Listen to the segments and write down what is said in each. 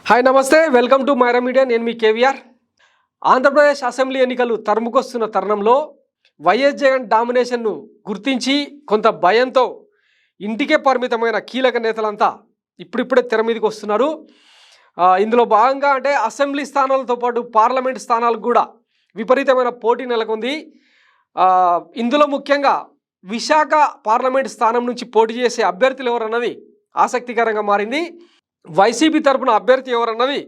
Hi నమస్తే, welcome to Myra Media. నేను మీ కేవీఆర్. ఆంధ్రప్రదేశ్ అసెంబ్లీ ఎన్నికలు తరుముకొస్తున్న తరుణంలో వైఎస్ జగన్ డామినేషన్ను గుర్తించి కొంత భయంతో ఇంటికే పరిమితమైన కీలక నేతలంతా ఇప్పుడిప్పుడే తెర మీదకి వస్తున్నారు. ఇందులో భాగంగా అంటే అసెంబ్లీ స్థానాలతో పాటు పార్లమెంట్ స్థానాలకు కూడా విపరీతమైన పోటీ నెలకొంది. ఇందులో ముఖ్యంగా విశాఖ పార్లమెంట్ స్థానం నుంచి పోటీ చేసే అభ్యర్థులు ఎవరన్నది ఆసక్తికరంగా మారింది. వైసీపీ తరపున అభ్యర్థి ఎవరన్నది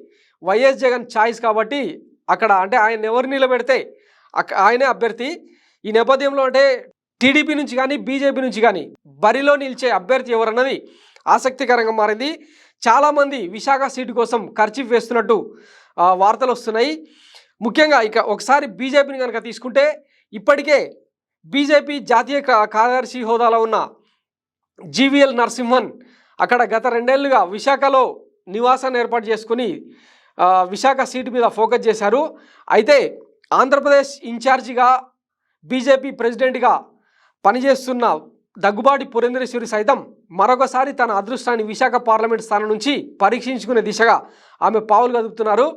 వైఎస్ జగన్ ఛాయిస్ కాబట్టి అక్కడ అంటే ఆయన ఎవరు నిలబెడితే ఆయనే అభ్యర్థి. ఈ నేపథ్యంలో అంటే టీడీపీ నుంచి కానీ బీజేపీ నుంచి కానీ బరిలో నిలిచే అభ్యర్థి ఎవరన్నది ఆసక్తికరంగా మారింది. చాలామంది విశాఖ సీటు కోసం ఖర్చు వేస్తున్నట్టు వార్తలు వస్తున్నాయి. ముఖ్యంగా ఇక ఒకసారి బీజేపీని కనుక తీసుకుంటే ఇప్పటికే బీజేపీ జాతీయ కార్యదర్శి హోదాలో ఉన్న జీవీఎల్ నరసింహన్ అక్కడ గత 2 ఏళ్లుగా విశాఖలో నివాసాన్ని ఏర్పాటు చేసుకుని విశాఖ సీటు మీద ఫోకస్ చేశారు. అయితే ఆంధ్రప్రదేశ్ ఇన్ఛార్జిగా బీజేపీ ప్రెసిడెంట్గా పనిచేస్తున్న దగ్గుబాటి పురంధేశ్వరి సైతం మరొకసారి తన అదృష్టాన్ని విశాఖ పార్లమెంట్ స్థానం నుంచి పరీక్షించుకునే దిశగా ఆమె పావులు కదుపుతున్నారు.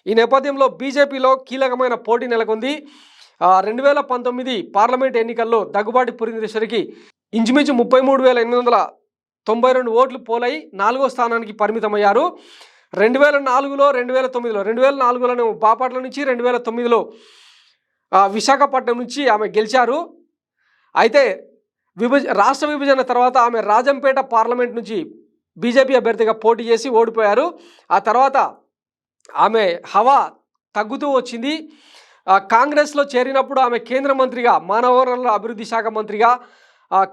ఈ నేపథ్యంలో బీజేపీలో కీలకమైన పోటీ నెలకొంది. 2019 పార్లమెంట్ ఎన్నికల్లో దగ్గుబాటి పురంధేశ్వరికి ఇంచుమించు 33,892 ఓట్లు పోలై 4వ స్థానానికి పరిమితమయ్యారు. 2004లో 2009లో బాపట్ల నుంచి 2009లో విశాఖపట్నం నుంచి ఆమె గెలిచారు. అయితే రాష్ట్ర విభజన తర్వాత ఆమె రాజంపేట పార్లమెంట్ నుంచి బీజేపీ అభ్యర్థిగా పోటీ చేసి ఓడిపోయారు. ఆ తర్వాత ఆమె హవా తగ్గుతూ వచ్చింది. కాంగ్రెస్లో చేరినప్పుడు ఆమె కేంద్ర మంత్రిగా, మానవ వనరుల అభివృద్ధి శాఖ మంత్రిగా,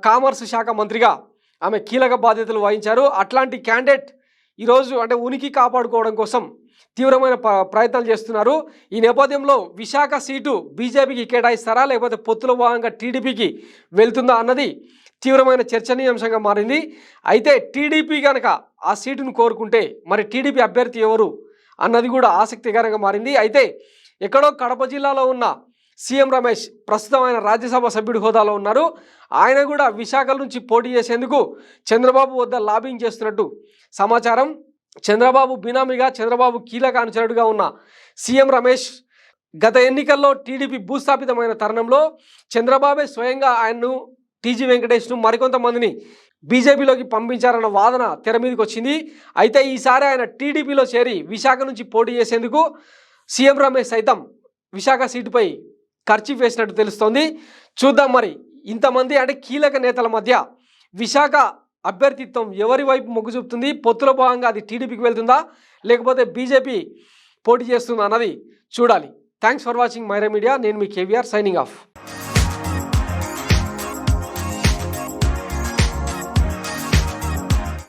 కామర్స్ శాఖ మంత్రిగా ఆమె కీలక బాధ్యతలు వహించారు. అట్లాంటి క్యాండిడేట్ ఈరోజు అంటే ఉనికి కాపాడుకోవడం కోసం తీవ్రమైన ప్రయత్నాలు చేస్తున్నారు. ఈ నేపథ్యంలో విశాఖ సీటు బీజేపీకి కేటాయిస్తారా లేకపోతే పొత్తులో భాగంగా టీడీపీకి వెళ్తుందా అన్నది తీవ్రమైన చర్చనీయాంశంగా మారింది. అయితే టీడీపీ కనుక ఆ సీటును కోరుకుంటే మరి టీడీపీ అభ్యర్థి ఎవరు అన్నది కూడా ఆసక్తికరంగా మారింది. అయితే ఎక్కడో కడప జిల్లాలో ఉన్న సీఎం రమేష్ ప్రస్తుతం ఆయన రాజ్యసభ సభ్యుడి హోదాలో ఉన్నారు. ఆయన కూడా విశాఖ నుంచి పోటీ చేసేందుకు చంద్రబాబు వద్ద లాబింగ్ చేస్తున్నట్టు సమాచారం. చంద్రబాబు బినామీగా, చంద్రబాబు కీలక అనుచరుడుగా ఉన్న సీఎం రమేష్ గత ఎన్నికల్లో టీడీపీ భూస్థాపితమైన తరుణంలో చంద్రబాబే స్వయంగా ఆయన్ను, టీజీ వెంకటేష్ను, మరికొంతమందిని బీజేపీలోకి పంపించారన్న వాదన తెర మీదకి వచ్చింది. అయితే ఈసారి ఆయన టీడీపీలో చేరి విశాఖ నుంచి పోటీ చేసేందుకు సీఎం రమేష్ సైతం విశాఖ సీటుపై ఖర్చు వేసినట్టు తెలుస్తోంది. చూద్దాం మరి ఇంతమంది అంటే కీలక నేతల మధ్య విశాఖ అభ్యర్థిత్వం ఎవరి వైపు మొగ్గు చూపుతుంది, పొత్తులో భాగంగా అది టీడీపీకి వెళ్తుందా లేకపోతే బీజేపీ పోటీ చేస్తుందా అన్నది చూడాలి. Thanks for watching Myra Media. నేను మీ కేవీఆర్, సైనింగ్ ఆఫ్.